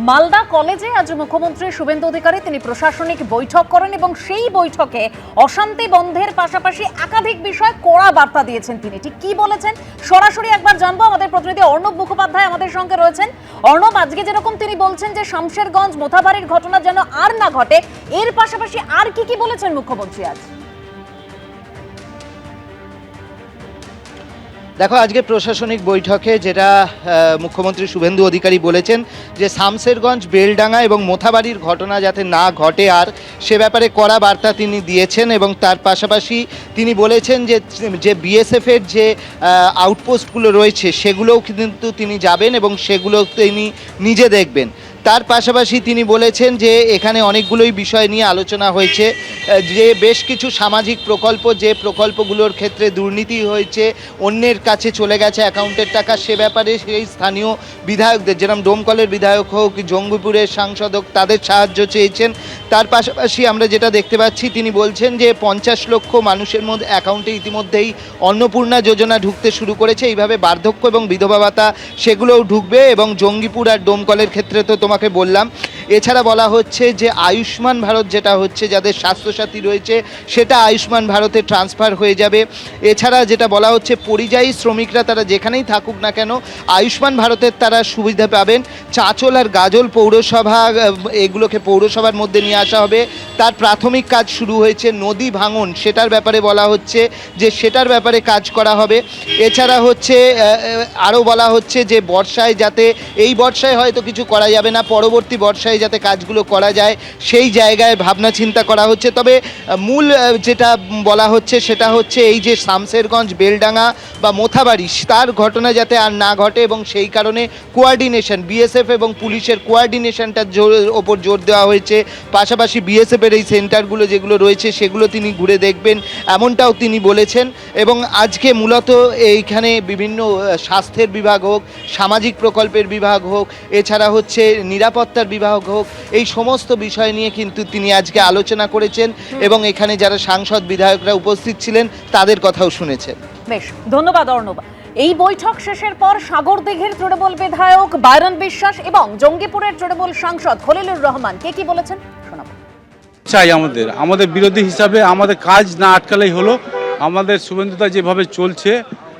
মালদা কলেজে আজ মুখ্যমন্ত্রী শুভেন্দু অধিকারী তিনি প্রশাসনিক বৈঠক করেন এবং সেই বৈঠকে অশান্তি বন্ধের পাশাপাশি একাধিক বিষয় কড়া বার্তা দিয়েছেন। তিনি ঠিক কি বলেছেন সরাসরি একবার জানবো। আমাদের প্রতিনিধি অর্ণব মুখোপাধ্যায় আমাদের সঙ্গে রয়েছেন। অর্ণব, আজকে যেরকম তিনি বলছেন যে শামশেরগঞ্জ মোথাবাড়ির ঘটনা যেন আর না ঘটে, এর পাশাপাশি আর কি বলেছেন মুখ্যমন্ত্রী আজ? দেখো, আজকে প্রশাসনিক বৈঠকে যেটা মুখ্যমন্ত্রী শুভেন্দু অধিকারী বলেছেন যে শামশেরগঞ্জ, বেলডাঙ্গা এবং মোথাবাড়ির ঘটনা যাতে না ঘটে আর সে ব্যাপারে কড়া বার্তা তিনি দিয়েছেন। এবং তার পাশাপাশি তিনি বলেছেন যে বিএসএফের যে আউটপোস্টগুলো রয়েছে সেগুলোও কিন্তু তিনি যাবেন এবং সেগুলো তিনি নিজে দেখবেন। তার পাশাপাশি তিনি বলেছেন যে এখানে অনেকগুলোই বিষয় নিয়ে আলোচনা হয়েছে, যে বেশ কিছু সামাজিক প্রকল্প, যে প্রকল্পগুলোর ক্ষেত্রে দুর্নীতি হয়েছে, অন্যের কাছে চলে গেছে অ্যাকাউন্টের টাকা, সে ব্যাপারে সেই স্থানীয় বিধায়কদের, যেরকম ডোমকলের বিধায়ক হোক, জঙ্গিপুরের সাংসদ হোক, তাদের সাহায্য চেয়েছেন। তার পাশাপাশি আমরা যেটা দেখতে পাচ্ছি, তিনি বলছেন যে 50 লক্ষ মানুষের মধ্যে অ্যাকাউন্টে ইতিমধ্যেই অন্নপূর্ণা যোজনা ঢুকতে শুরু করেছে। এইভাবে বার্ধক্য এবং বিধবা ভাতা সেগুলোও ঢুকবে। এবং জঙ্গিপুর আর ডোমকলের ক্ষেত্রে তো তোমাকে বললাম। এছাড়া বলা হচ্ছে যে আয়ুষ্মান ভারত যেটা হচ্ছে, যাদের স্বাস্থ্যসাথী রয়েছে সেটা আয়ুষ্মান ভারতে ট্রান্সফার হয়ে যাবে। এছাড়া যেটা বলা হচ্ছে, পরিযায়ী শ্রমিকরা তারা যেখানেই থাকুক না কেন আয়ুষ্মান ভারতের তারা সুবিধা পাবেন। চাঁচল আর গাজল পৌরসভা, এগুলোকে পৌরসভার মধ্যে নিয়ে আসা হবে। তার প্রাথমিক কাজ শুরু হয়েছে। নদী ভাঙন, সেটার ব্যাপারে বলা হচ্ছে যে সেটার ব্যাপারে কাজ করা হবে। এছাড়া হচ্ছে আরও বলা হচ্ছে যে বর্ষায় যাতে, এই বর্ষায় হয়তো কিছু করা যাবে না, পরবর্তী বর্ষায় যাতে কাজগুলো করা যায় সেই জায়গায় ভাবনা চিন্তা করা হচ্ছে। তবে মূল যেটা বলা হচ্ছে সেটা হচ্ছে এই যে শামশেরগঞ্জ, বেলডাঙ্গা বা মোথাবাড়ি, তার ঘটনা যাতে আর না ঘটে এবং সেই কারণে কোয়ার্ডিনেশন, বিএসএফ এবং পুলিশের কোয়ার্ডিনেশনটার ওপর জোর দেওয়া হয়েছে। পাশাপাশি বিএসএফের এই সেন্টারগুলো যেগুলো রয়েছে সেগুলো তিনি ঘুরে দেখবেন, এমনটাও তিনি বলেছেন। এবং আজকে মূলত এইখানে বিভিন্ন স্বাস্থ্যের বিভাগ হোক, সামাজিক প্রকল্পের বিভাগ হোক, এছাড়া হচ্ছে নিরাপত্তার বিভাগ হোক, এই সমস্ত বিষয় নিয়ে কিন্তু তিনি আজকে আলোচনা করেছেন এবং এখানে যারা সাংসদ বিধায়করা উপস্থিত ছিলেন তাদের কথাও শুনেছেন। বেশ, ধন্যবাদ অর্ণব। এই বৈঠক শেষের পর সাগরদিঘির তৃণমূল বিধায়ক বাইরন বিশ্বাস এবং জঙ্গিপুরের তৃণমূল সাংসদ খলিলুর রহমান কি বলেছেন শোনাবো। চাই আমাদের বিরোধী হিসাবে আমাদের কাজ না আটকালেই হলো। আমাদের শুভেন্দুদা যেভাবে চলছে,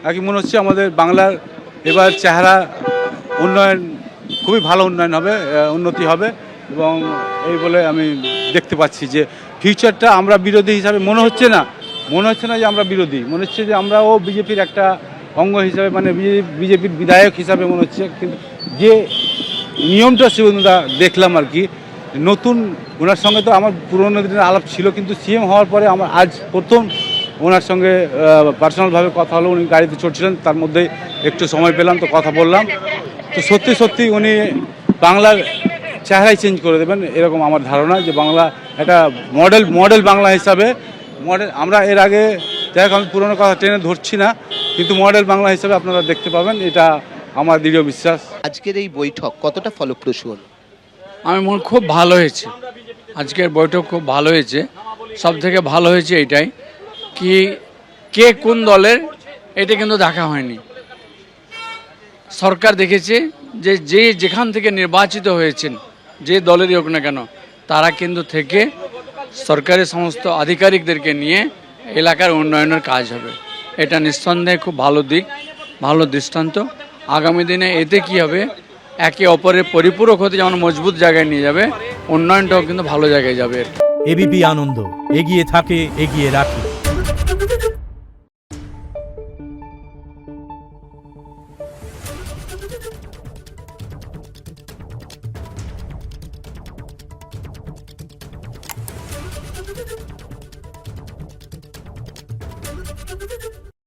আর কি মনে হচ্ছে আমাদের বাংলার এবার চেহারা উন্নয়ন, খুবই ভালো উন্নয়ন হবে, উন্নতি হবে। এবং এই বলে আমি দেখতে পাচ্ছি যে ফিউচারটা আমরা বিরোধী হিসাবে মনে হচ্ছে না যে আমরা বিরোধী, মনে হচ্ছে যে আমরাও বিজেপির একটা অঙ্গ হিসাবে, মানে বিজেপির বিধায়ক হিসাবে মনে হচ্ছে। কিন্তু যে নিয়মটা শুভেন্দুদা দেখলাম আর কি, নতুন ওনার সঙ্গে তো আমার পুরোনো দিনের আলাপ ছিল, কিন্তু সিএম হওয়ার পরে আমার আজ প্রথম ওনার সঙ্গে পার্সোনালভাবে কথা হলো। উনি গাড়িতে চড়ছিলেন, তার মধ্যে একটু সময় পেলাম তো কথা বললাম। তো সত্যি উনি বাংলার চেহারাই চেঞ্জ করে দেবেন এরকম আমার ধারণা, যে বাংলা একটা মডেল বাংলা হিসাবে আমরা এর আগে, যাই হোক আমি পুরোনো কথা টেনে ধরছি না, কিন্তু মডেল বাংলা হিসাবে আপনারা দেখতে পাবেন, এটা আমার দৃঢ় বিশ্বাস। আজকের এই বৈঠক কতটা ফলপ্রসূ হলো? আমি মনে খুব ভালো হয়েছে, আজকের বৈঠক খুব ভালো হয়েছে। সব থেকে ভালো হয়েছে এটাই কি, কে কোন দলের এটা কিন্তু দেখা হয়নি। সরকার দেখেছে যে যেখান থেকে নির্বাচিত হয়েছেন, যে দলেরই হোক না কেন, তারা কিন্তু থেকে সরকারের সমস্ত আধিকারিকদেরকে নিয়ে এলাকার উন্নয়নের কাজ হবে। এটা নিঃসন্দেহে খুব ভালো দিক, ভালো দৃষ্টান্ত। আগামী দিনে এতে কি হবে, একে অপরের পরিপূরক হতে যেমন মজবুত জায়গায় নিয়ে যাবে, উন্নয়নটাও কিন্তু ভালো জায়গায় যাবে। এবিপি আনন্দ, এগিয়ে থাকে, এগিয়ে রাখে। Thank you.